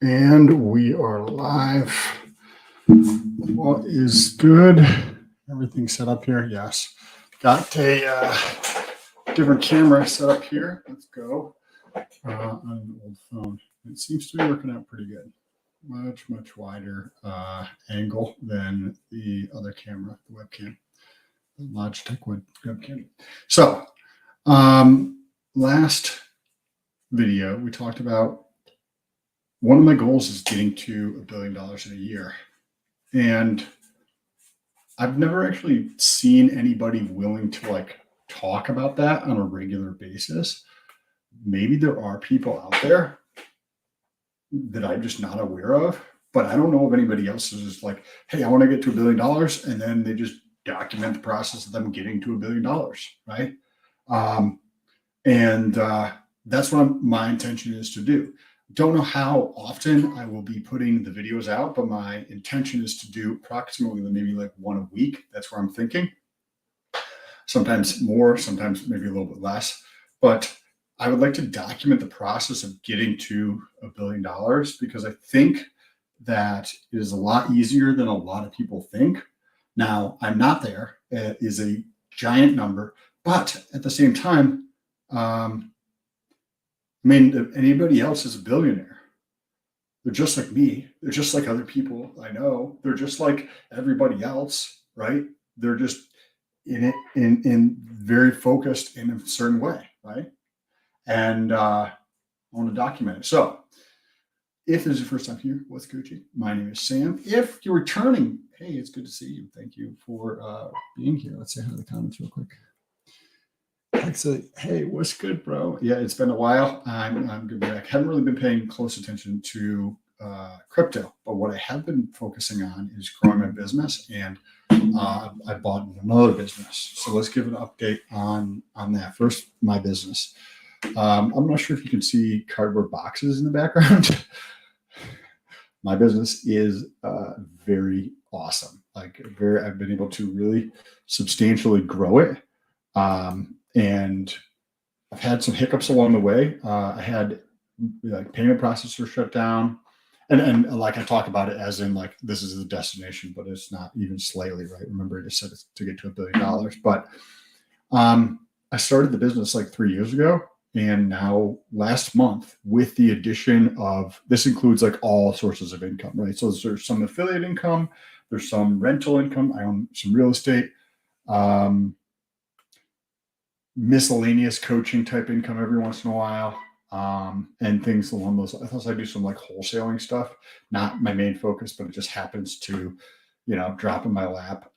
And we are live. What is good? Everything set up here? Yes. Got a different camera set up here. Let's go on an old phone. It seems to be working out pretty good. Much wider angle than the other camera, the webcam, the Logitech webcam. So, last video we talked about one of my goals is getting to $1 billion in a year. And I've never actually seen anybody willing to like talk about that on a regular basis. Maybe there are people out there that I'm just not aware of, but I don't know of anybody else who's just like, hey, I want to get to $1 billion. And then they just document the process of them getting to $1 billion, right? That's what my intention is to do. Don't know how often I will be putting the videos out, but my intention is to do approximately maybe like one a week. That's where I'm thinking. Sometimes more, sometimes maybe a little bit less. But I would like to document the process of getting to $1 billion because I think that it is a lot easier than a lot of people think. Now, I'm not there. It is a giant number, but at the same time, anybody else is a billionaire. They're just like me. They're just like other people I know. They're just like everybody else, right? They're just in it in very focused in a certain way, right? And I want to document it. So if this is your first time here, what's Gucci? My name is Sam. If you're returning, hey, it's good to see you. Thank you for being here. Let's say hi to the comments real quick. Actually, hey, what's good, bro? Yeah, it's been a while. I'm good to be back. Haven't really been paying close attention to crypto, but what I have been focusing on is growing my business, and I bought another business. So let's give an update on that. First, my business. I'm not sure if you can see cardboard boxes in the background. My business is very awesome. I've been able to really substantially grow it. And I've had some hiccups along the way. I had like payment processor shut down, and like I talk about it as in like this is the destination, but it's not even slightly, right? Remember, I just said it's to get to $1 billion. But I started the business like 3 years ago, and now last month, with the addition of this includes like all sources of income, right? So there's some affiliate income, there's some rental income. I own some real estate. Miscellaneous coaching type income every once in a while, and things along those lines. I do some like wholesaling stuff, not my main focus, but it just happens to, drop in my lap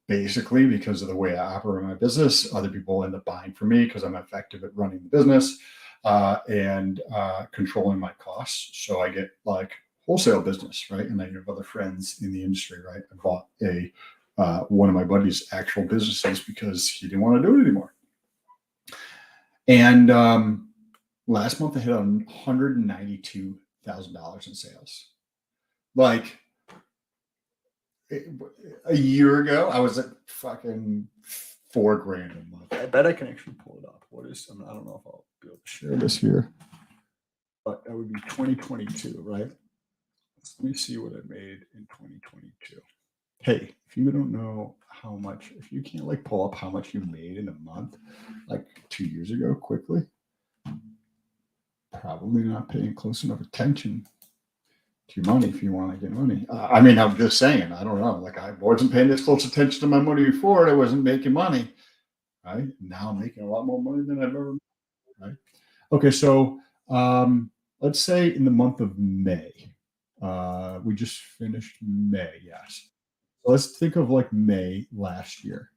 basically because of the way I operate my business. Other people end up buying from me because I'm effective at running the business and controlling my costs. So I get like wholesale business, right? And I have other friends in the industry, right? I bought one of my buddy's actual businesses because he didn't want to do it anymore. And last month I hit on $192,000 in sales. Like a year ago, I was at fucking $4,000 a month. I bet I can actually pull it up. I don't know if I'll be able to share this here, but that would be 2022, right? Let me see what I made in 2022. Hey, if you don't know how much, if you can't like pull up how much you made in a month, like 2 years ago, quickly, probably not paying close enough attention to your money if you want to get money. I'm just saying, I don't know. Like I wasn't paying this close attention to my money before. I wasn't making money, right? Now I'm making a lot more money than I've ever made, right? Okay, so let's say in the month of May, we just finished May, yes. Let's think of like May last year.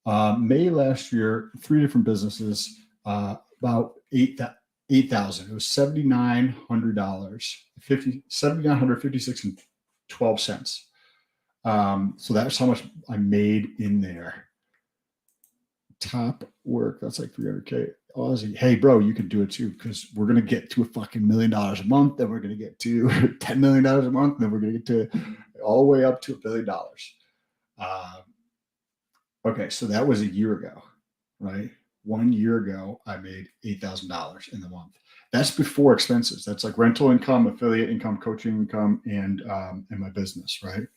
May last year, 3 different businesses, about 8,000. It was $7,900, $7,956.12. So that's how much I made in there. Top work, that's like 300K Aussie. Hey, bro, you can do it too because we're gonna get to a fucking $1 million a month. Then we're gonna get to $10 million a month. Then we're gonna get to all the way up to $1 billion. Okay, so that was a year ago, right? 1 year ago, I made $8,000 in the month. That's before expenses. That's like rental income, affiliate income, coaching income, and my business, right?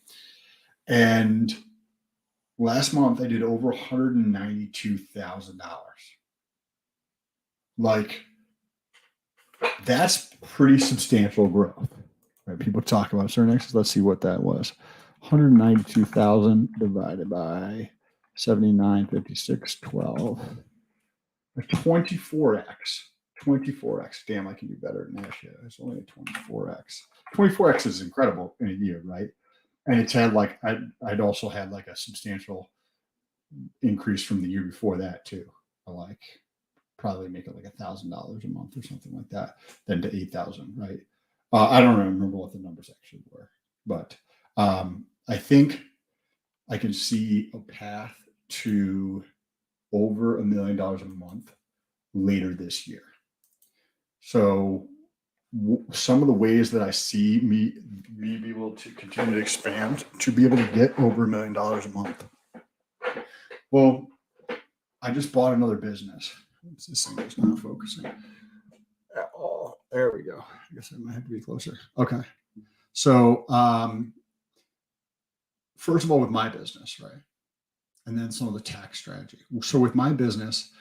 And last month I did over $192,000. Like, that's pretty substantial growth. Right? People talk about certain X's. Let's see what that was. 192,000 divided by 79, 56, 12. 24x. 24x. Damn, I can do better than that shit. It's only a 24x. 24x is incredible in a year, right? And it's had like, I'd also had like a substantial increase from the year before that too. I like probably make it like $1,000 a month or something like that, then to 8,000, right? I don't remember what the numbers actually were, but I think I can see a path to over $1 million a month later this year. So some of the ways that I see me be able to continue to expand to be able to get over $1 million a month. Well, I just bought another business. This thing is not focusing at all. There we go. I guess I might have to be closer. Okay. So first of all, with my business, right? And then some of the tax strategy. So with my business,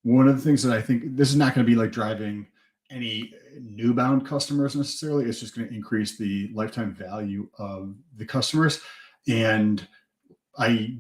one of the things that I think, this is not going to be like driving any new bound customers necessarily. It's just going to increase the lifetime value of the customers. And I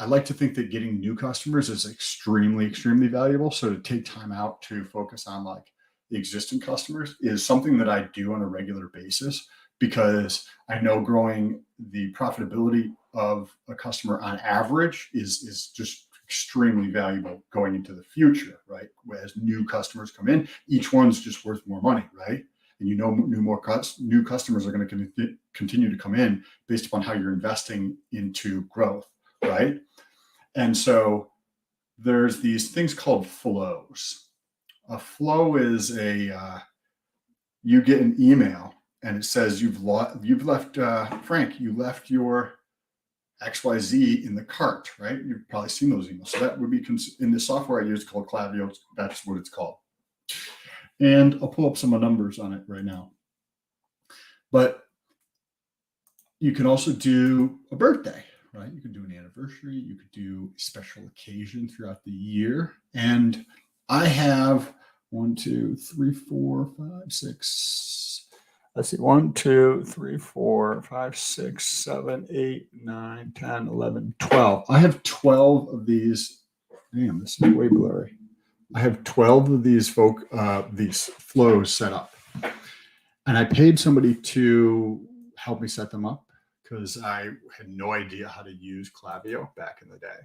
like to think that getting new customers is extremely, extremely valuable. So to take time out to focus on like the existing customers is something that I do on a regular basis, because I know growing the profitability of a customer on average is just extremely valuable going into the future, right? As new customers come in, each one's just worth more money, right? And new customers are going to continue to come in based upon how you're investing into growth, right? And so there's these things called flows. A flow is you get an email and it says you've left Frank, you left your XYZ in the cart, right? You've probably seen those emails. So that would be in the software I use called Klaviyo. That's what it's called. And I'll pull up some numbers on it right now. But you can also do a birthday, right? You could do an anniversary. You could do a special occasion throughout the year. And I have 1, 2, 3, 4, 5, 6. Let's see, 1, 2, 3, 4, 5, 6, 7, 8, 9, 10, 11, 12. I have 12 of these. Damn, this is way blurry. I have 12 of these flows set up. And I paid somebody to help me set them up because I had no idea how to use Klaviyo back in the day.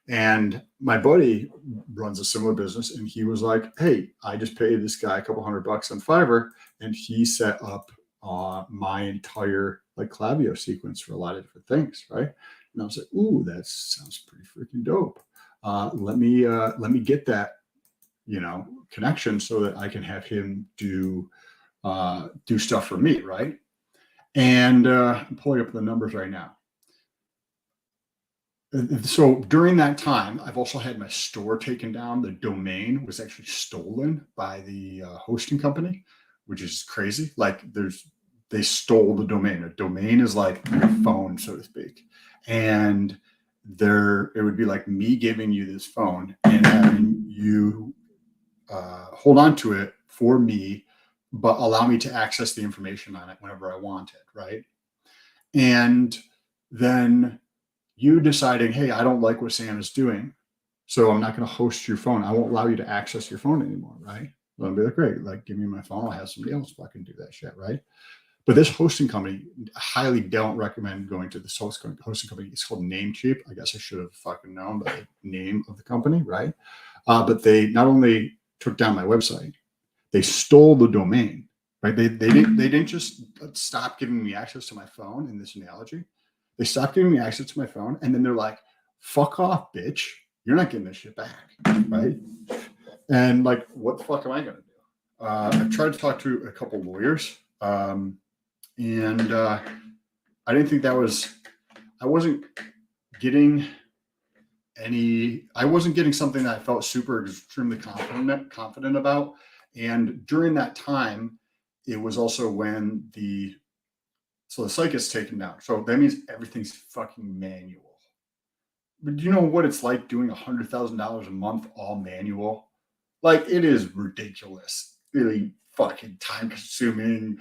And my buddy runs a similar business, and he was like, hey, I just paid this guy a couple $100 on Fiverr, and he set up my entire like Klaviyo sequence for a lot of different things, right? And I was like, ooh, that sounds pretty freaking dope. Let me get that, connection so that I can have him do stuff for me, right? And I'm pulling up the numbers right now. So during that time, I've also had my store taken down. The domain was actually stolen by the hosting company, which is crazy. Like they stole the domain. A domain is like your phone, so to speak. And it would be like me giving you this phone and having you hold on to it for me, but allow me to access the information on it whenever I want it, right? And then you deciding, hey, I don't like what Sam is doing, so I'm not going to host your phone. I won't allow you to access your phone anymore, right? Well, I'll be like, great, like give me my phone. I'll have somebody else fucking do that shit, right? But this hosting company, I highly don't recommend going to this hosting company. It's called Namecheap. I guess I should have fucking known the name of the company, right? But they not only took down my website, they stole the domain, right? They didn't just stop giving me access to my phone in this analogy. They stopped giving me access to my phone, and then they're like, fuck off, bitch. You're not getting this shit back, right? And like, what the fuck am I going to do? I've tried to talk to a couple lawyers, and I didn't think I wasn't getting I wasn't getting something that I felt super extremely confident about. And during that time, it was also when the site gets taken down. So that means everything's fucking manual. But do you know what it's like doing $100,000 a month all manual? Like, it is ridiculous, really fucking time consuming,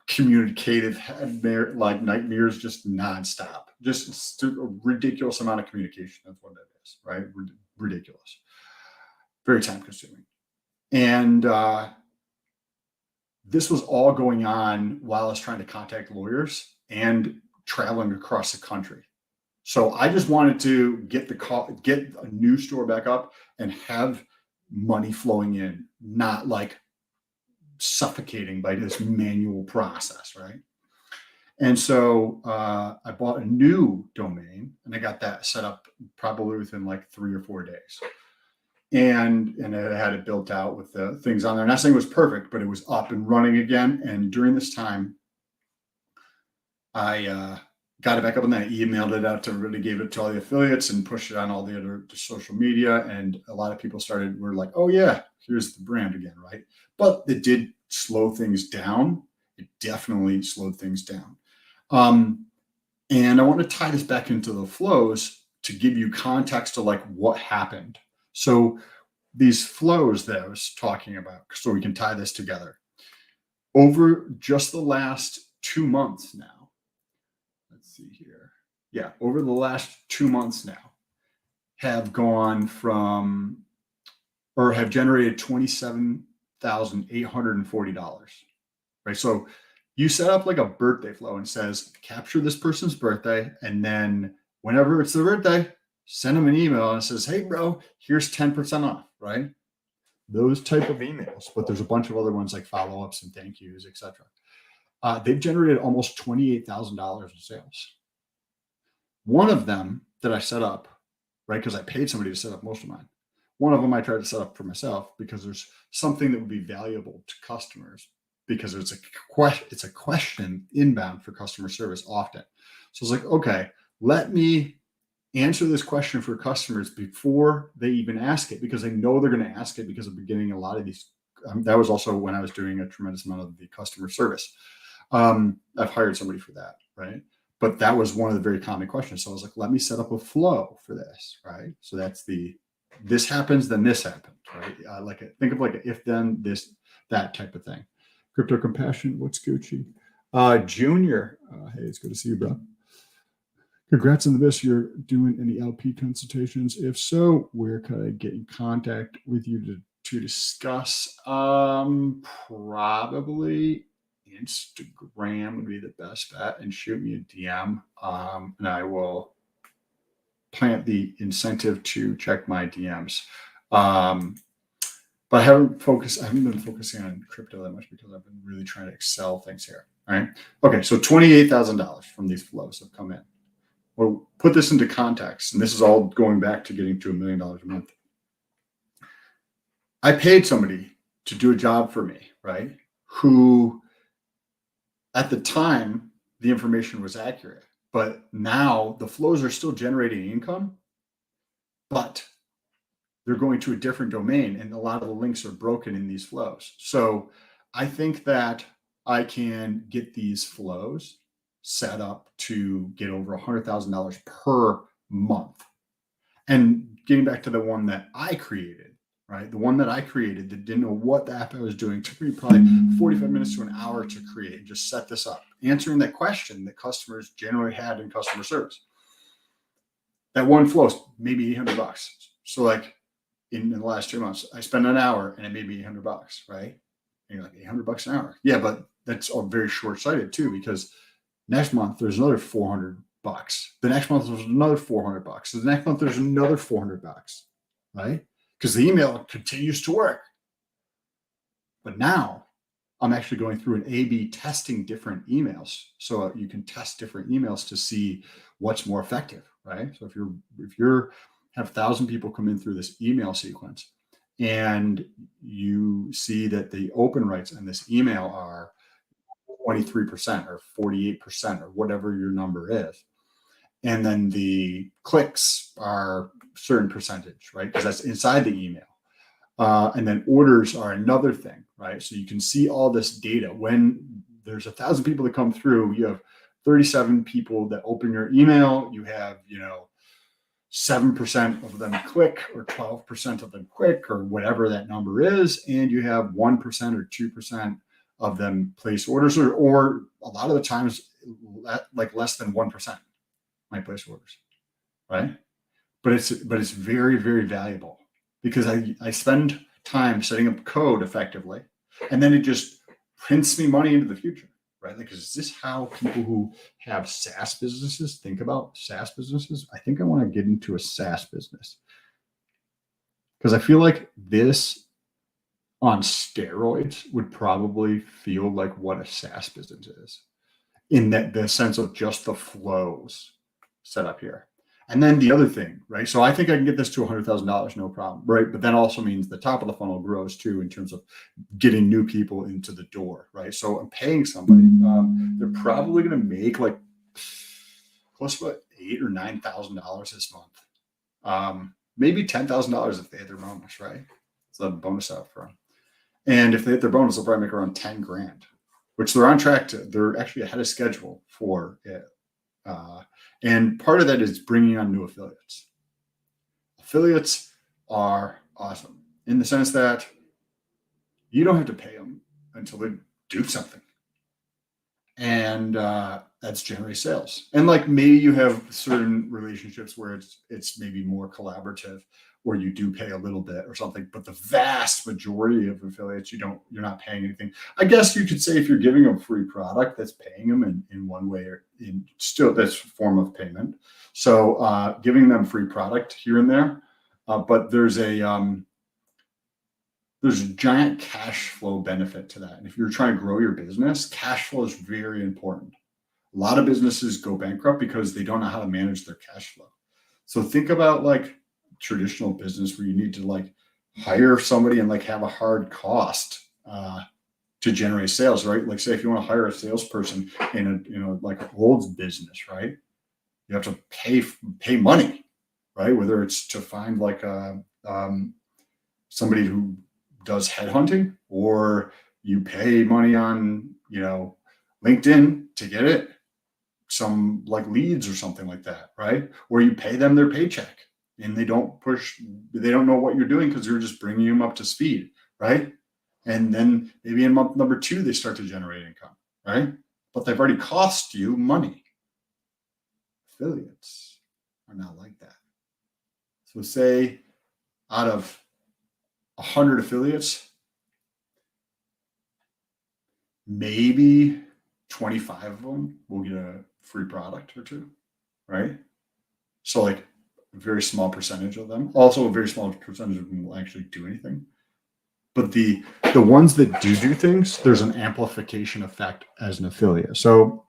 communicative like nightmares, just nonstop, just a ridiculous amount of communication. That's what that is, right? Ridiculous, very time consuming. And this was all going on while I was trying to contact lawyers and traveling across the country. So I just wanted to get a new store back up and have money flowing in, not like suffocating by this manual process, right? And so I bought a new domain, and I got that set up probably within like 3 or 4 days. And I had it built out with the things on there. Not saying it was perfect, but it was up and running again. And during this time, I got it back up, and then I emailed it out to everybody, gave it to all the affiliates, and pushed it on all the other social media. And a lot of people were like, oh yeah, here's the brand again, right? But it did slow things down. It definitely slowed things down. And I want to tie this back into the flows to give you context to like what happened. So these flows that I was talking about, so we can tie this together. Over just the last 2 months now, let's see here. Yeah, over the last 2 months now, have gone from, or have generated $27,840, right? So you set up like a birthday flow and says, capture this person's birthday. And then whenever it's their birthday, send them an email and it says, hey bro, here's 10% off, right? Those type of emails, but there's a bunch of other ones like follow-ups and thank yous, etc. They've generated almost $28,000 in sales. One of them that I set up, right, because I paid somebody to set up most of mine. One of them I tried to set up for myself because there's something that would be valuable to customers, because it's a question inbound for customer service often. So it's like, okay, let me answer this question for customers before they even ask it, because I know they're going to ask it, because I've been getting a lot of these. That was also when I was doing a tremendous amount of the customer service. I've hired somebody for that, right? But that was one of the very common questions. So I was like, let me set up a flow for this, right? So that's this happens, then this happens, right? Think of like a if then this, that type of thing. Crypto Compassion, what's Gucci? Junior, hey, it's good to see you, bro. Congrats on the best. You're doing any LP consultations? If so, where could I get in contact with you to discuss? Probably Instagram would be the best bet, and shoot me a DM, and I will plant the incentive to check my DMs. But I haven't been focusing on crypto that much because I've been really trying to excel things here. All right. Okay. So $28,000 from these flows have come in. Well, put this into context, and this is all going back to getting to $1 million a month. I paid somebody to do a job for me, right? Who at the time, the information was accurate, but now the flows are still generating income, but they're going to a different domain, and a lot of the links are broken in these flows. So I think that I can get these flows set up to get over $100,000 per month. And getting back to the one that I created, right? The one that I created that didn't know what the app I was doing, took me probably 45 minutes to an hour to create and just set this up, answering that question that customers generally had in customer service. That one flow is maybe $800. So like in the last 2 months, I spent an hour and it made me $800, right? And you're like, $800 an hour. Yeah, but that's all very short-sighted too, because next month there's another $400. The next month there's another $400. The next month there's another $400, right? Because the email continues to work. But now I'm actually going through an A/B testing different emails, so you can test different emails to see what's more effective, right? So if you're have 1,000 people come in through this email sequence, and you see that the open rates in this email are 23% or 48% or whatever your number is, and then the clicks are certain percentage, right? Because that's inside the email. And then orders are another thing, right? So you can see all this data. When there's 1,000 people that come through, you have 37 people that open your email. You have, 7% of them click, or 12% of them click, or whatever that number is. And you have 1% or 2% of them place orders, or a lot of the times, like less than 1% might place orders, right? But it's very, very valuable, because I spend time setting up code effectively, and then it just prints me money into the future, right? Like, is this how people who have SaaS businesses think about SaaS businesses? I think I want to get into a SaaS business, because I feel like this on steroids would probably feel like what a SaaS business is, in that the sense of just the flows set up here. And then the other thing, right? So I think I can get this to $100,000, no problem, right? But that also means the top of the funnel grows too, in terms of getting new people into the door, right? So I'm paying somebody. They're probably going to make like close to $8,000 or $9,000 this month. Maybe $10,000 if they hit their bonus, right? So a bonus out for them. And if they hit their bonus, they'll probably make around 10 grand, which they're on track to. They're actually ahead of schedule for it. And part of that is bringing on new affiliates. Affiliates are awesome in the sense that you don't have to pay them until they do something. And that's generate sales. And like, maybe you have certain relationships where it's maybe more collaborative, where you do pay a little bit or something, but the vast majority of affiliates, you're not paying anything. I guess you could say if you're giving them free product, that's paying them in one way, or in still that's a form of payment. So giving them free product here and there, but there's a giant cash flow benefit to that. And if you're trying to grow your business, cash flow is very important. A lot of businesses go bankrupt because they don't know how to manage their cash flow. So think about like traditional business, where you need to like hire somebody and like have a hard cost to generate sales, right? Like, say if you want to hire a salesperson in a like a old business, right? You have to pay money, right? Whether it's to find like somebody who does headhunting, or you pay money on LinkedIn to get it, some like leads or something like that, right? Or you pay them their paycheck, and they don't know what you're doing, because you're just bringing them up to speed, right? And then maybe in month number 2, they start to generate income, right? But they've already cost you money. Affiliates are not like that. So say out of 100 affiliates, maybe 25 of them will get a free product or two, right? So like a very small percentage of them. Also, a very small percentage of them will actually do anything. But the ones that do things, there's an amplification effect as an affiliate. So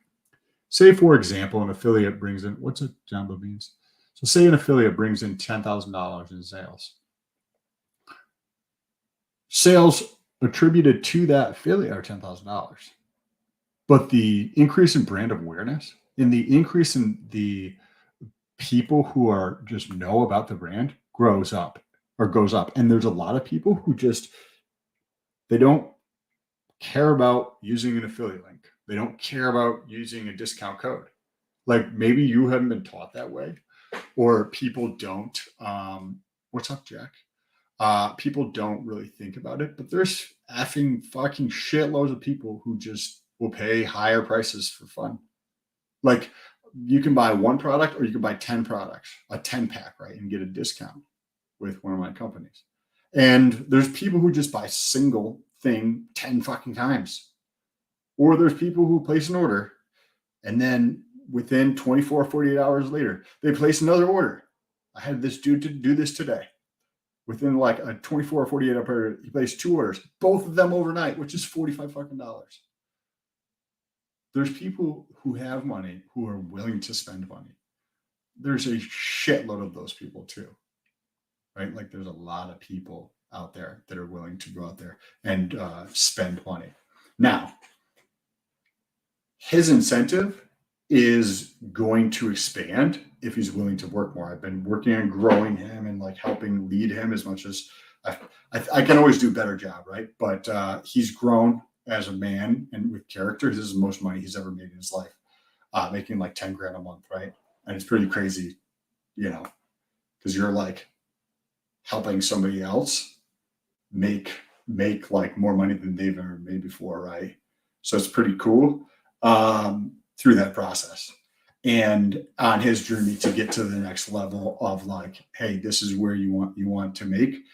say, for example, an affiliate brings in, what's it, Jumbo Beans? So say an affiliate brings in $10,000 in sales. Sales attributed to that affiliate are $10,000. But the increase in brand awareness and the increase in the people who are just know about the brand goes up. And there's a lot of people who they don't care about using an affiliate link. They don't care about using a discount code. Like, maybe you haven't been taught that way, or people don't. What's up, Jack? People don't really think about it, but there's effing fucking shitloads of people who just will pay higher prices for fun. Like, you can buy one product, or you can buy 10 products, a 10-pack, right? And get a discount with one of my companies. And there's people who just buy single thing 10 fucking times. Or there's people who place an order, and then within 24 or 48 hours later, they place another order. I had this dude to do this today. Within like a 24 or 48 hour period, he placed 2 orders, both of them overnight, which is $45 fucking dollars. There's people who have money who are willing to spend money. There's a shitload of those people too, right? Like, there's a lot of people out there that are willing to go out there and spend money. Now, his incentive is going to expand if he's willing to work more. I've been working on growing him and like helping lead him as much as I can always do a better job, right? But he's grown as a man and with character. This is the most money he's ever made in his life, making like 10 grand a month, right? And it's pretty crazy, because you're like helping somebody else make like more money than they've ever made before, right? So it's pretty cool through that process. And on his journey to get to the next level of like, hey, this is where you want to make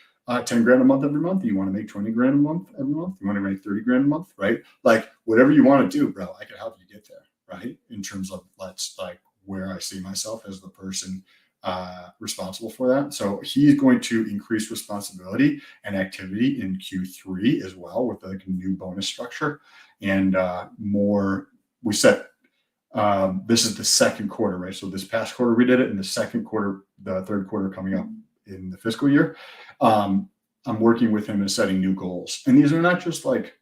10 grand a month every month. You want to make 20 grand a month every month. You want to make 30 grand a month, right? Like whatever you want to do, bro, I can help you get there, right? In terms of where I see myself as the person responsible for that. So he's going to increase responsibility and activity in Q3 as well with like a new bonus structure and more. We set this is the second quarter, right? So this past quarter we did it, in the second quarter, the third quarter coming up in the fiscal year. I'm working with him and setting new goals, and these are not just like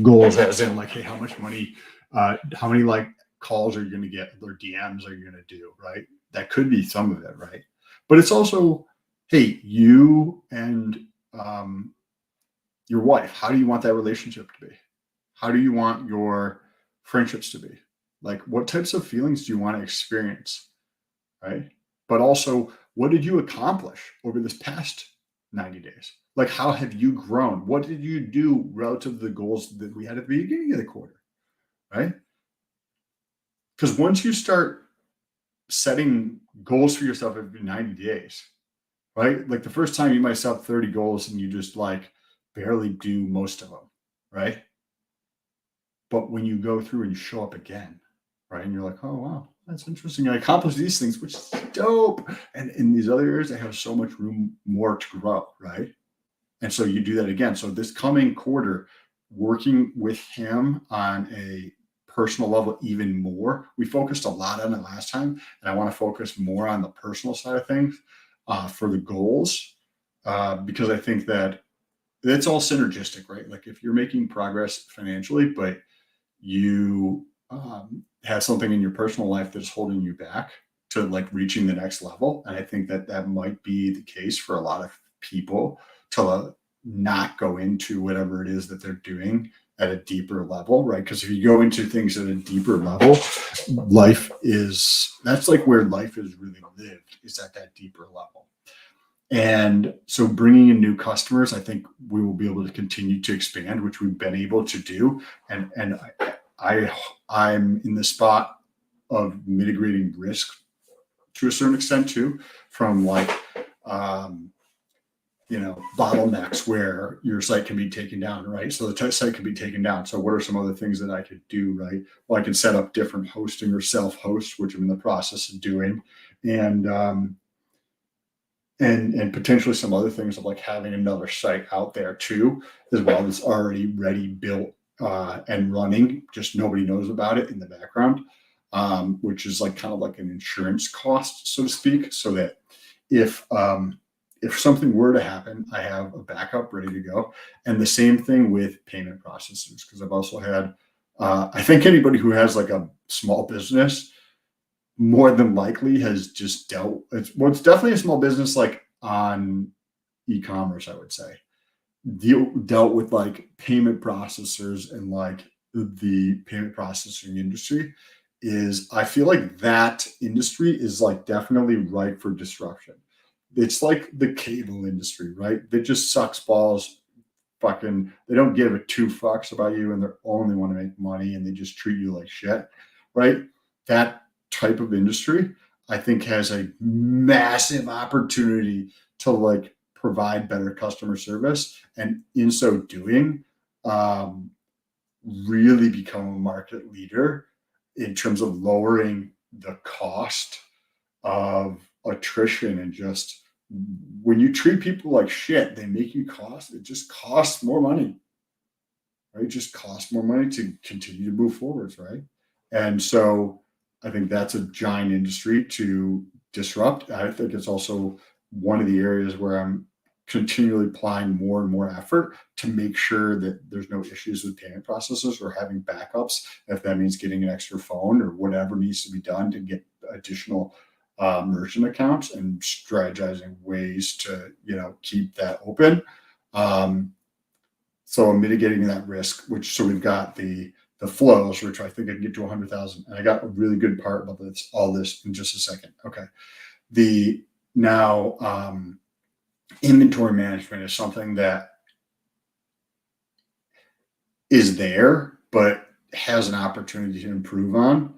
goals as in like, hey, how much money, how many like calls are you going to get or DMs are you going to do, right? That could be some of it, right? But it's also, hey, you and your wife, how do you want that relationship to be? How do you want your friendships to be? Like, what types of feelings do you want to experience, right? But also, what did you accomplish over this past 90 days? Like, how have you grown? What did you do relative to the goals that we had at the beginning of the quarter, right? Because once you start setting goals for yourself every 90 days, right? Like the first time you might set 30 goals and you just like barely do most of them, right? But when you go through and you show up again, right? And you're like, oh, wow, that's interesting. I accomplished these things, which is dope. And in these other areas, I have so much room more to grow, right? And so you do that again. So this coming quarter, working with him on a personal level even more. We focused a lot on it last time, and I want to focus more on the personal side of things for the goals, because I think that it's all synergistic, right? Like if you're making progress financially, but you have something in your personal life that's holding you back to like reaching the next level. And I think that that might be the case for a lot of people to not go into whatever it is that they're doing at a deeper level, right? Because if you go into things at a deeper level, that's like where life is really lived, is at that deeper level. And so bringing in new customers, I think we will be able to continue to expand, which we've been able to do. And I'm in the spot of mitigating risk to a certain extent too, from like, bottlenecks where your site can be taken down, right? So the site can be taken down. So what are some other things that I could do, right? Well, I can set up different hosting or self-host, which I'm in the process of doing. And potentially some other things of like having another site out there too, as well, that's already ready, built, and running. Just nobody knows about it in the background, which is like kind of like an insurance cost, so to speak, so that if something were to happen, I have a backup ready to go. And the same thing with payment processors, because I've also had, I think anybody who has like a small business more than likely has just it's definitely a small business, like on e-commerce, I would say, dealt with like payment processors, and like the payment processing industry I feel like that industry is like definitely ripe for disruption. It's like the cable industry, right? They just sucks balls. They don't give a two fucks about you, and they only want to make money, and they just treat you like shit, right? That type of industry, I think, has a massive opportunity to like provide better customer service, and in so doing, really become a market leader in terms of lowering the cost of attrition. And just when you treat people like shit, they make you it just costs more money, right? It just costs more money to continue to move forwards, right? And so I think that's a giant industry to disrupt. I think it's also one of the areas where I'm continually applying more and more effort to make sure that there's no issues with payment processors or having backups, if that means getting an extra phone or whatever needs to be done to get additional merchant accounts and strategizing ways to, keep that open. So I'm mitigating that risk, so we've got the flows, which I think I can get to 100,000. And I got a really good part about all this in just a second. Okay. The now inventory management is something that is there, but has an opportunity to improve on.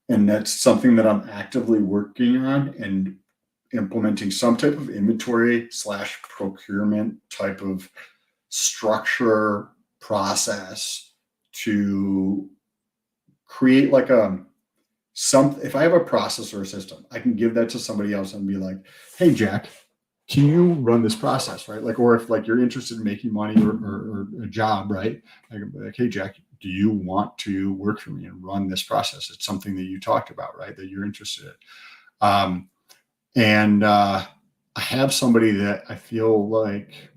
And that's something that I'm actively working on and implementing some type of inventory / procurement type of structure process to create like if I have a process or a system, I can give that to somebody else and be like, hey, Jack, can you run this process, right? Like, or if like you're interested in making money or a job, right? I can be like, hey, Jack, do you want to work for me and run this process? It's something that you talked about, right? That you're interested in. I have somebody that I feel like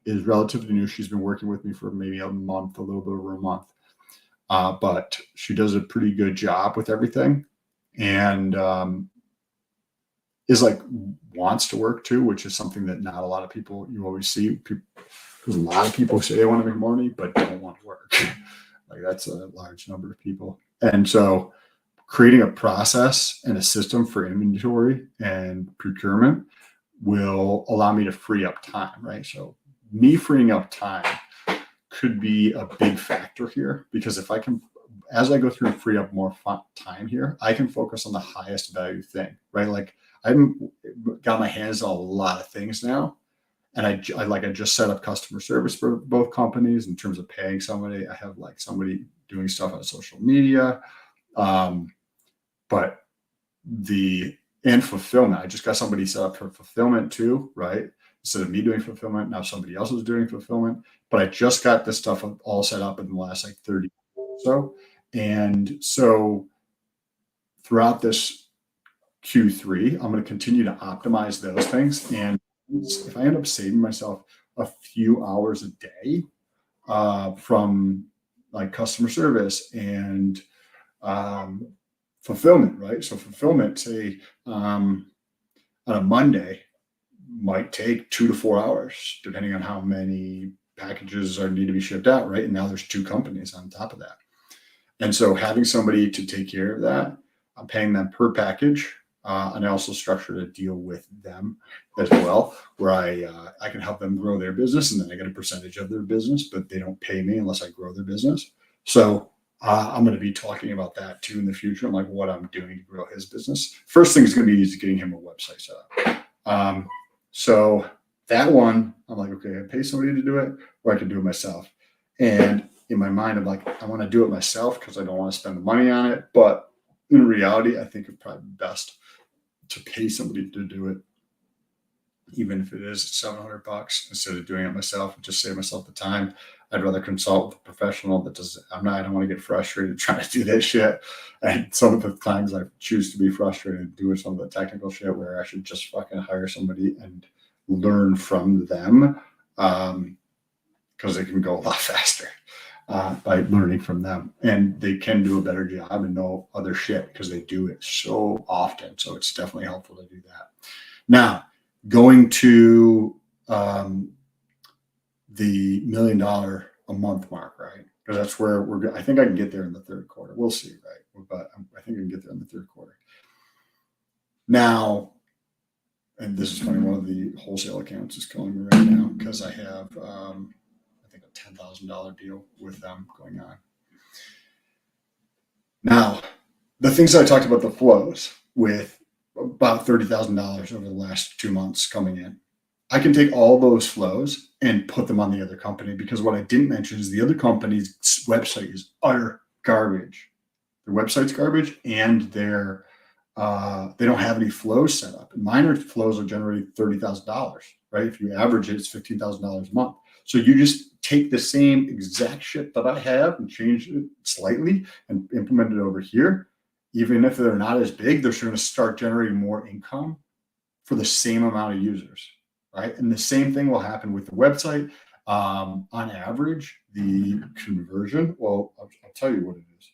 is relatively new. She's been working with me for maybe a month, a little bit over a month. But she does a pretty good job with everything and is like wants to work too, which is something that not a lot of people you always see. Because a lot of people say they want to make money, but don't want to work. Like that's a large number of people. And so creating a process and a system for inventory and procurement will allow me to free up time, right? So me freeing up time could be a big factor here because if I can, as I go through and free up more time here, I can focus on the highest value thing, right? Like I've got my hands on a lot of things now. And I just set up customer service for both companies in terms of paying somebody. I have like somebody doing stuff on social media. But and fulfillment, I just got somebody set up for fulfillment too, right? Instead of me doing fulfillment, now somebody else is doing fulfillment. But I just got this stuff all set up in the last like 30 or so. And so throughout this Q3, I'm going to continue to optimize those things. And if I end up saving myself a few hours a day from like customer service and fulfillment, right? So fulfillment, say on a Monday, might take 2 to 4 hours, depending on how many packages need to be shipped out, right? And now there's 2 companies on top of that. And so having somebody to take care of that, I'm paying them per package. And I also structured a deal with them as well, where I can help them grow their business, and then I get a percentage of their business, but they don't pay me unless I grow their business. So I'm going to be talking about that too in the future, and like what I'm doing to grow his business. First thing is going to be getting him a website set up. So that one, I'm like, okay, I pay somebody to do it, or I can do it myself. And in my mind, I'm like, I want to do it myself because I don't want to spend the money on it. But in reality, I think it's probably best to pay somebody to do it, even if it is $700 instead of doing it myself and just save myself the time. I'd rather consult with a professional that I don't want to get frustrated trying to do this shit. And some of the times I choose to be frustrated doing some of the technical shit where I should just fucking hire somebody and learn from them. Because it can go a lot faster by learning from them, and they can do a better job and know other shit because they do it so often. So it's definitely helpful to do that. Now, going to the $1 million a month mark, right? Because that's where I think I can get there in the third quarter. We'll see, right? But I think I can get there in the third quarter. Now, and this is funny, one of the wholesale accounts is calling me right now because I have a $10,000 deal with them going on. Now, the things I talked about, the flows with about $30,000 over the last 2 months coming in, I can take all those flows and put them on the other company, because what I didn't mention is the other company's website is utter garbage. Their website's garbage, and they don't have any flows set up. And minor flows are generating $30,000, right? If you average it, it's $15,000 a month. So you just take the same exact shit that I have and change it slightly and implement it over here. Even if they're not as big, they're going to start generating more income for the same amount of users, right? And the same thing will happen with the website. On average, the conversion, well, I'll tell you what it is.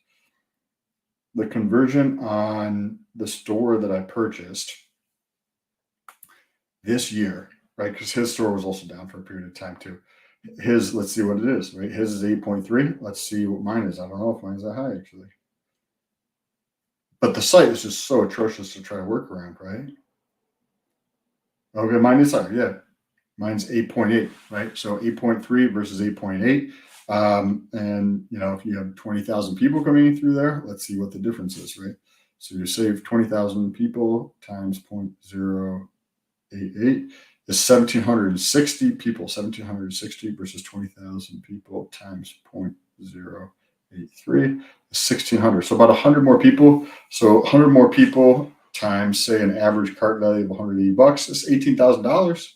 the conversion on the store that I purchased this year, right? Because his store was also down for a period of time too. His, let's see what it is, right? His is 8.3. Let's see what mine is. I don't know if mine's that high actually. But the site is just so atrocious to try to work around, right? Okay, mine is higher, yeah. Mine's 8.8, right? So 8.3 versus 8.8. And if you have 20,000 people coming in through there, let's see what the difference is, right? So you save 20,000 people times 0.088 is 1,760 people. 1,760 versus 20,000 people times 0.083 is 1,600. So about 100 more people. So 100 more people times, say, an average cart value of $180 is $18,000,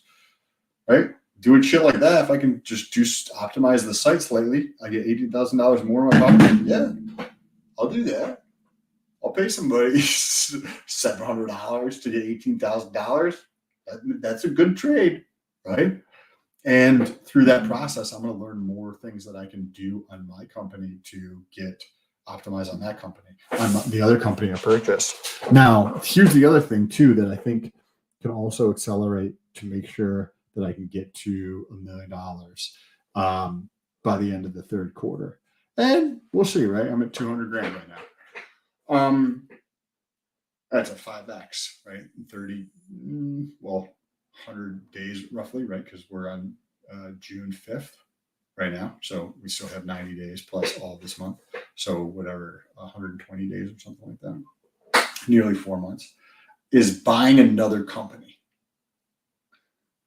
right? Doing shit like that, if I can just optimize the site slightly, I get $18,000 more in my pocket. Yeah, I'll do that. I'll pay somebody $700 to get $18,000. That's a good trade, right? And through that process, I'm going to learn more things that I can do on my company to get optimized on that company, on the other company I purchased. Now, here's the other thing too that I think can also accelerate to make sure that I can get to $1 million by the end of the third quarter. And we'll see, right? I'm at 200 grand right now. That's a 5x, right? 100 days roughly, right? Because we're on June 5th right now. So we still have 90 days plus all this month. So whatever, 120 days or something like that, nearly 4 months, is buying another company,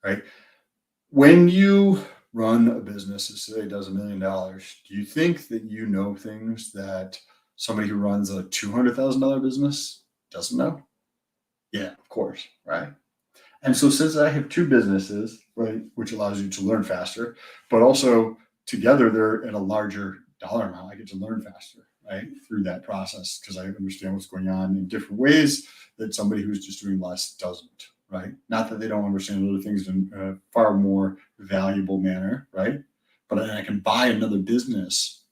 right? When you run a business that say does $1 million, do you think that you know things that somebody who runs a $200,000 business doesn't know? Yeah, of course, right? And so since I have two businesses, right, which allows you to learn faster, but also together they're at a larger dollar amount, I get to learn faster, right, through that process because I understand what's going on in different ways that somebody who's just doing less doesn't, right? Not that they don't understand other things in a far more valuable manner, right? But then I can buy another business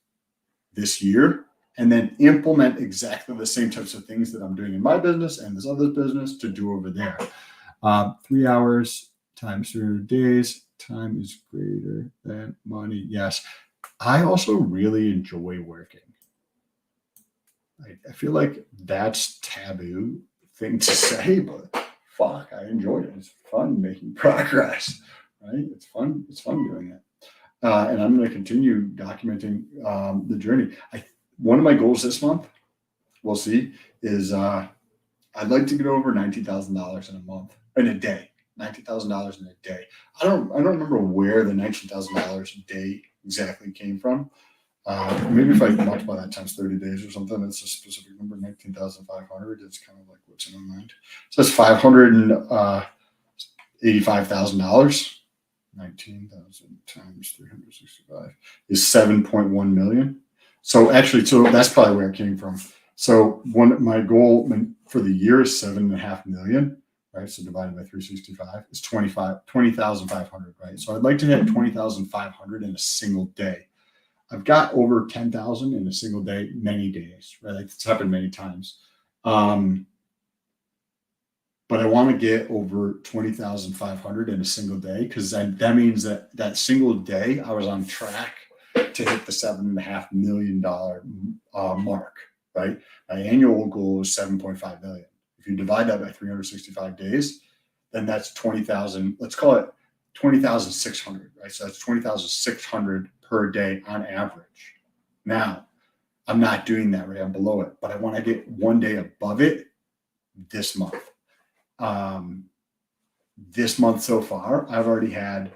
this year and then implement exactly the same types of things that I'm doing in my business and this other business to do over there. 3 hours times 300 days, time is greater than money. Yes. I also really enjoy working. I feel like that's taboo thing to say, but fuck, I enjoy it. It's fun making progress, right? It's fun doing it. And I'm going to continue documenting the journey. One of my goals this month, we'll see, is I'd like to get over $19,000 in a day. $19,000 in a day. I don't remember where the $19,000 a day exactly came from. Maybe if I multiply that times 30 days or something, it's a specific number, 19,500. It's kind of like what's in my mind. So that's $585,000. 19,000 times 365 is 7.1 million. So actually, so that's probably where it came from. So my goal for the year is 7.5 million, right? So divided by 365 is 20,500, right? So I'd like to hit 20,500 in a single day. I've got over 10,000 in a single day, many days, right? Like it's happened many times. But I want to get over 20,500 in a single day because that means that single day I was on track to hit the $7.5 million mark, right? My annual goal is 7.5 million. If you divide that by 365 days, then that's 20,000. Let's call it 20,600, right? So that's 20,600 per day on average. Now, I'm not doing that, right? I'm below it, but I want to get one day above it this month. This month so far, I've already had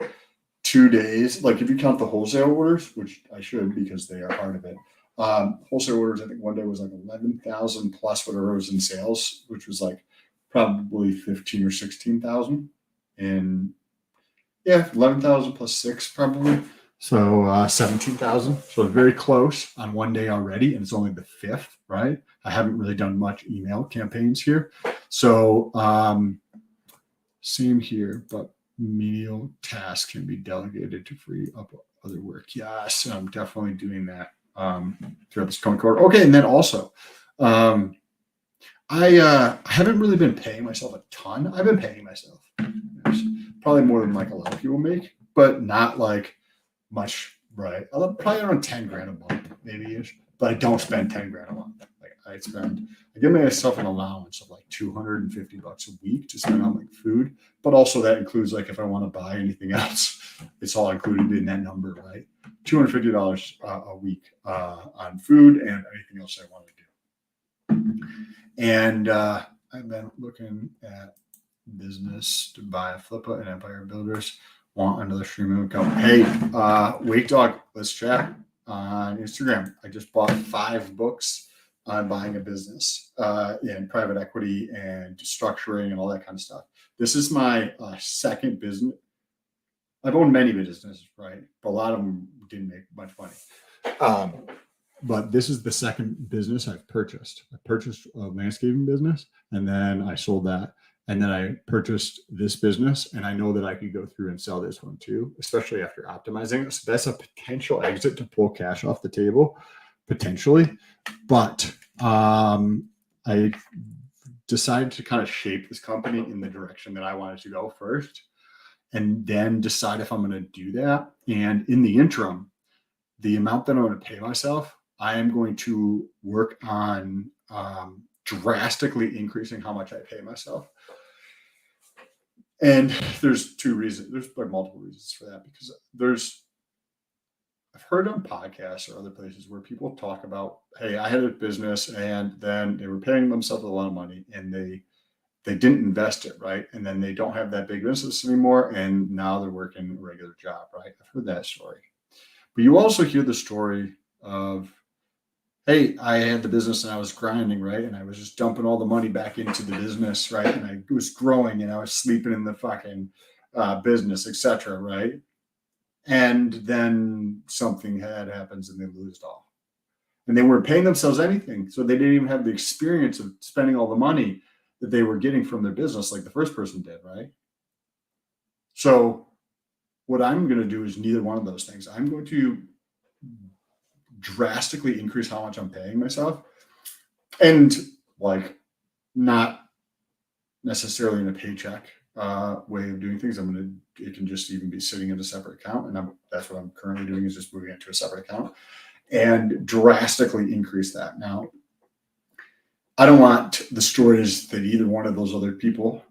2 days. Like if you count the wholesale orders, which I should because they are part of it. Wholesale orders, I think one day was like 11,000 plus whatever was in sales, which was like probably 15 or 16,000. And yeah, 11,000 plus 6 probably. So 17,000. So very close on one day already. And it's only the 5th, right? I haven't really done much email campaigns here. So same here, but menial tasks can be delegated to free up other work. Yes, I'm definitely doing that throughout this coming quarter. Okay, and then also I haven't really been paying myself a ton. I've been paying myself probably more than like a lot of people make, but not like much, right? I'll probably around 10 grand a month, maybe ish, but I don't spend 10 grand a month. Like I give myself an allowance of like $250 a week to spend on like food, but also that includes like if I want to buy anything else, it's all included in that number, right? $250 a week on food and anything else I want to do. And I've been looking at business to buy a Flippa and Empire Builders. Want another stream of income? Hey, Wake Dog, let's chat on Instagram. I just bought 5 books on buying a business in private equity and structuring and all that kind of stuff. This is my second business. I've owned many businesses, right? But a lot of them didn't make much money. But this is the second business I've purchased. I purchased a landscaping business and then I sold that. And then I purchased this business and I know that I could go through and sell this one too, especially after optimizing. So that's a potential exit to pull cash off the table, potentially. But I decided to kind of shape this company in the direction that I wanted to go first and then decide if I'm going to do that. And in the interim, the amount that I'm going to pay myself, I am going to work on drastically increasing how much I pay myself. And there's 2 reasons. There's like multiple reasons for that because I've heard on podcasts or other places where people talk about, hey, I had a business and then they were paying themselves a lot of money and they didn't invest it, right? And then they don't have that big business anymore. And now they're working a regular job, right? I've heard that story. But you also hear the story of, hey, I had the business and I was grinding, right? And I was just dumping all the money back into the business, right? And I was growing and I was sleeping in the fucking business, etc., right? And then something happens and they lose it all. And they weren't paying themselves anything. So they didn't even have the experience of spending all the money that they were getting from their business like the first person did, right? So what I'm going to do is neither one of those things. I'm going to drastically increase how much I'm paying myself and like not necessarily in a paycheck way of doing things. It can just even be sitting in a separate account. And that's what I'm currently doing is just moving it to a separate account and drastically increase that. Now, I don't want the stories that either one of those other people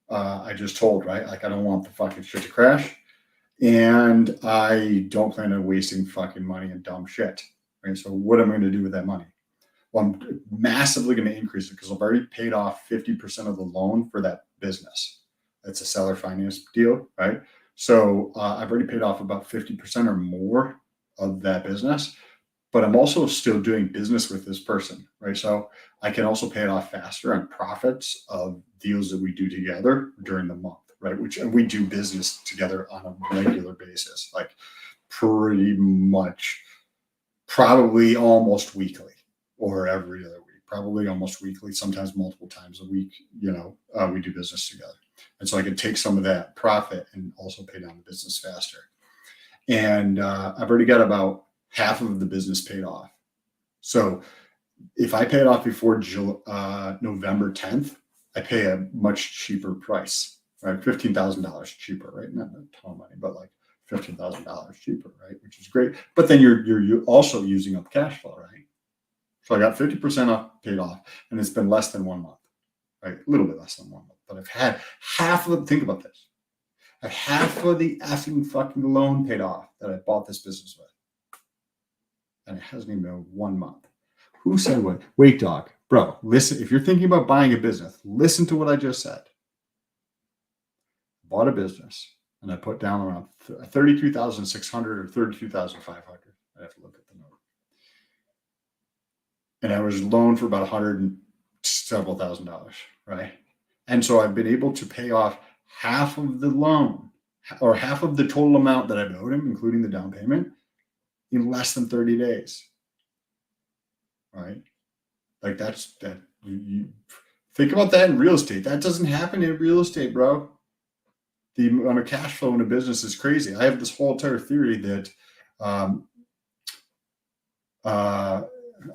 I just told, right? Like I don't want the fucking shit to crash. And I don't plan on wasting fucking money on dumb shit. Right. So what am I going to do with that money? Well, I'm massively going to increase it because I've already paid off 50% of the loan for that business. That's a seller finance deal, right? So I've already paid off about 50% or more of that business, but I'm also still doing business with this person, right? So I can also pay it off faster on profits of deals that we do together during the month. Right, and we do business together on a regular basis, like pretty much, probably almost weekly or every other week, probably almost weekly, sometimes multiple times a week. We do business together, and so I can take some of that profit and also pay down the business faster. And I've already got about half of the business paid off. So if I pay it off before November 10th, I pay a much cheaper price. Right, $15,000 cheaper, right? Not a ton of money, but like $15,000 cheaper, right? Which is great. But then you're also using up cash flow, right? So I got 50% off paid off, and it's been less than 1 month, right? A little bit less than 1 month, but I've had half of. Think about this: I've half of the effing fucking loan paid off that I bought this business with, and it hasn't even been 1 month. Who said what? Wake Dog, bro. Listen, if you're thinking about buying a business, listen to what I just said. Bought a business and I put down around 32,600 or 32,500. I have to look at the number. And I was loaned for about $100 and several $1,000, right? And so I've been able to pay off half of the loan or half of the total amount that I've owed him, including the down payment, in less than 30 days, right? Like that's that. You think about that in real estate. That doesn't happen in real estate, bro. The amount of cash flow in a business is crazy. I have this whole entire theory that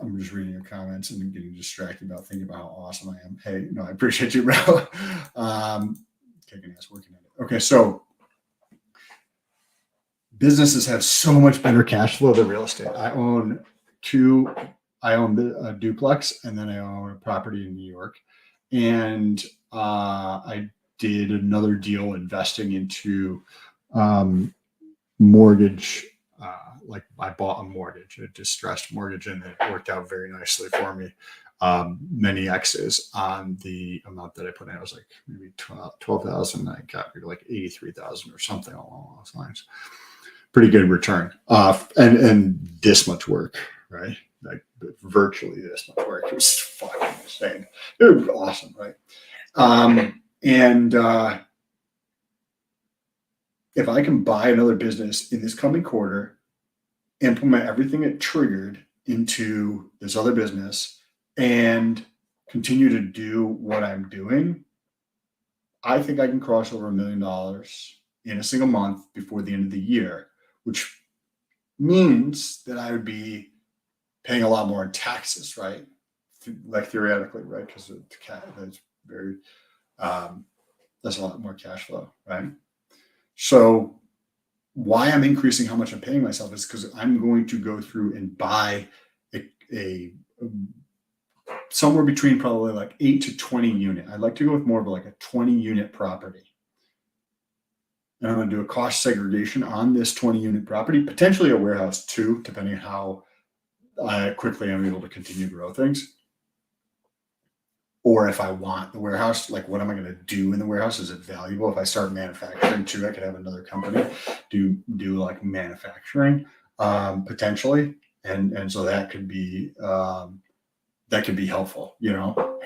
I'm just reading your comments and getting distracted about thinking about how awesome I am. Hey, no, I appreciate you, bro. Kicking ass, working at it. Okay, so businesses have so much better cash flow than real estate. I own a duplex, and then I own a property in New York. And I did another deal investing into mortgage. Like I bought a mortgage, a distressed mortgage, and it worked out very nicely for me. Many X's on the amount that I put in. It was like maybe 12,000. I got maybe like 83,000 or something along those lines. Pretty good return. And this much work, right? Like virtually this much work. It was fucking insane. It was awesome, right? If I can buy another business in this coming quarter, implement everything it triggered into this other business, and continue to do what I'm doing, I think I can cross over $1 million in a single month before the end of the year, which means that I would be paying a lot more in taxes, right? Like theoretically, right? Because that's very, that's a lot more cash flow, right? So why I'm increasing how much I'm paying myself is because I'm going to go through and buy a somewhere between probably like 8 to 20 unit. I'd like to go with more of like a 20 unit property. And I'm going to do a cost segregation on this 20 unit property, potentially a warehouse too, depending on how quickly I'm able to continue to grow things. Or if I want the warehouse, like what am I going to do in the warehouse? Is it valuable? If I start manufacturing too, I could have another company do like manufacturing potentially. And so that could be helpful, you know?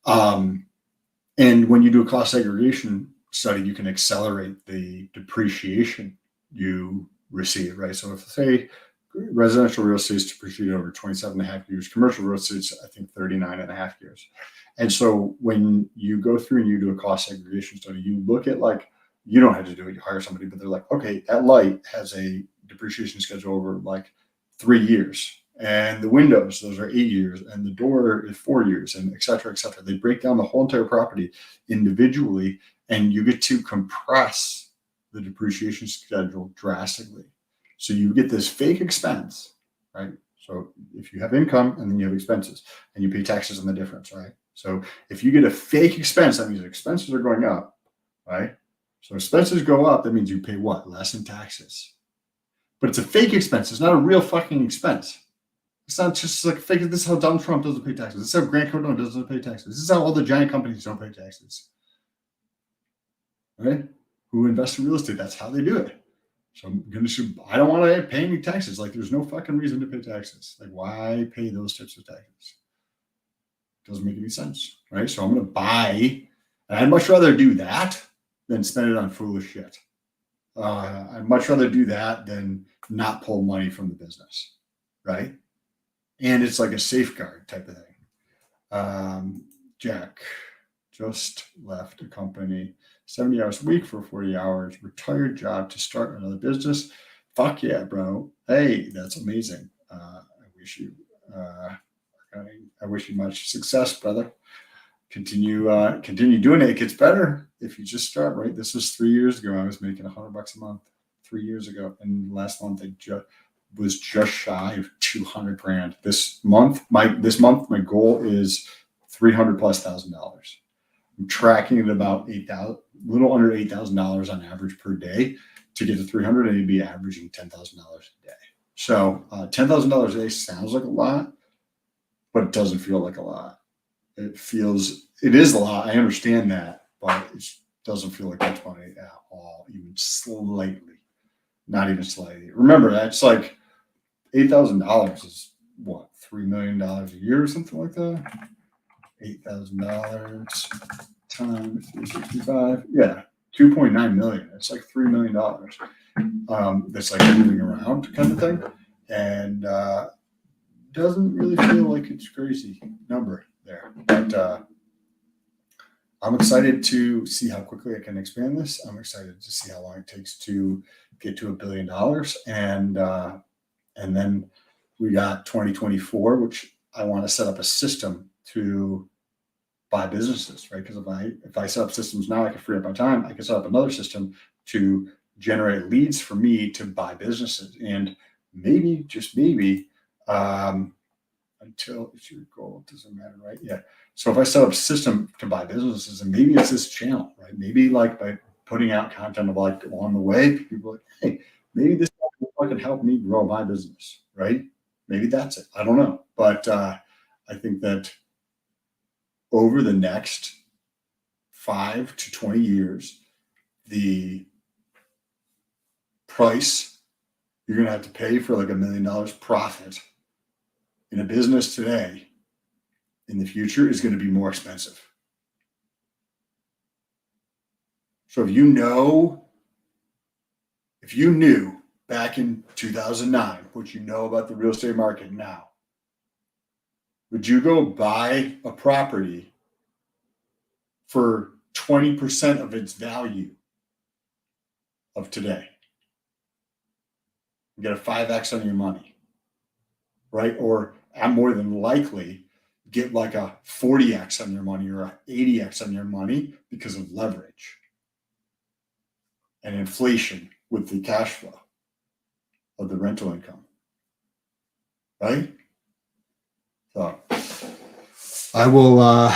And when you do a cost segregation study, you can accelerate the depreciation you receive, right? So if say residential real estate is depreciated over 27 and a half years, commercial real estate is, I think, 39 and a half years. And so when you go through and you do a cost segregation study, you look at like, you don't have to do it, you hire somebody, but they're like, okay, that light has a depreciation schedule over like 3 years. And the windows, those are 8 years, and the door is 4 years, and et cetera, et cetera. They break down the whole entire property individually, and you get to compress the depreciation schedule drastically. So you get this fake expense, right? So if you have income and then you have expenses, and you pay taxes on the difference, right? So if you get a fake expense, that means expenses are going up, right? So expenses go up, that means you pay what? Less in taxes. But it's a fake expense. It's not a real fucking expense. It's not just like fake. This is how Donald Trump doesn't pay taxes. This is how Grant Cardone doesn't pay taxes. This is how all the giant companies don't pay taxes, right? Who invest in real estate, that's how they do it. So I don't want to pay any taxes. Like there's no fucking reason to pay taxes. Like why pay those types of taxes? Doesn't make any sense, right? So I'm going to buy, and I'd much rather do that than spend it on foolish shit. I'd much rather do that than not pull money from the business, right? And it's like a safeguard type of thing. Jack just left a company 70 hours a week for 40 hours, retired job to start another business. Fuck yeah, bro. Hey, that's amazing. I wish you much success, brother. Continue doing it. It gets better if you just start, right? This was 3 years ago. I was making $100 a month 3 years ago. And last month I was just shy of 200 grand. This month, my goal is $300,000+. I'm tracking at about little under $8,000 on average per day to get to 300, and you'd be averaging $10,000 a day. So $10,000 a day sounds like a lot, but it doesn't feel like a lot. It is a lot. I understand that, but it doesn't feel like much money at all, even slightly. Not even slightly. Remember, that's like $8,000 is what, $3 million a year or something like that? $8,000 times 365. Yeah, 2.9 million. It's like $3 million. That's like moving around kind of thing. And doesn't really feel like it's a crazy number there. But I'm excited to see how quickly I can expand this. I'm excited to see how long it takes to get to $1 billion. And then We got 2024, which I want to set up a system to buy businesses, right? Because if I set up systems now, I can free up my time. I can set up another system to generate leads for me to buy businesses, and maybe, just maybe, until it's your goal, it doesn't matter, right? Yeah. So if I set up a system to buy businesses, and maybe it's this channel, right? Maybe like by putting out content of like along the way, people are like, hey, maybe this can help me grow my business, right? Maybe that's it. I don't know. But I think that over the next 5 to 20 years, the price you're going to have to pay for like $1 million profit in a business today in the future is going to be more expensive. So if you knew back in 2009 what you know about the real estate market now, would you go buy a property for 20% of its value of today? You get a 5x on your money, right? Or I'm more than likely get like a 40x on your money or a 80x on your money because of leverage and inflation with the cash flow of the rental income, right? So I will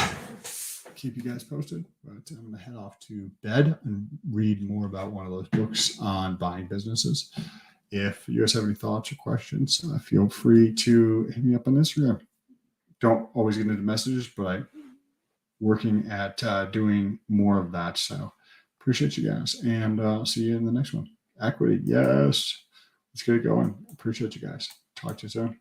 keep you guys posted, but I'm going to head off to bed and read more about one of those books on buying businesses. If you guys have any thoughts or questions, feel free to hit me up on Instagram. Don't always get into messages, but I'm working at doing more of that. So appreciate you guys, and I'll see you in the next one. Equity, yes. Let's get it going. Appreciate you guys. Talk to you soon.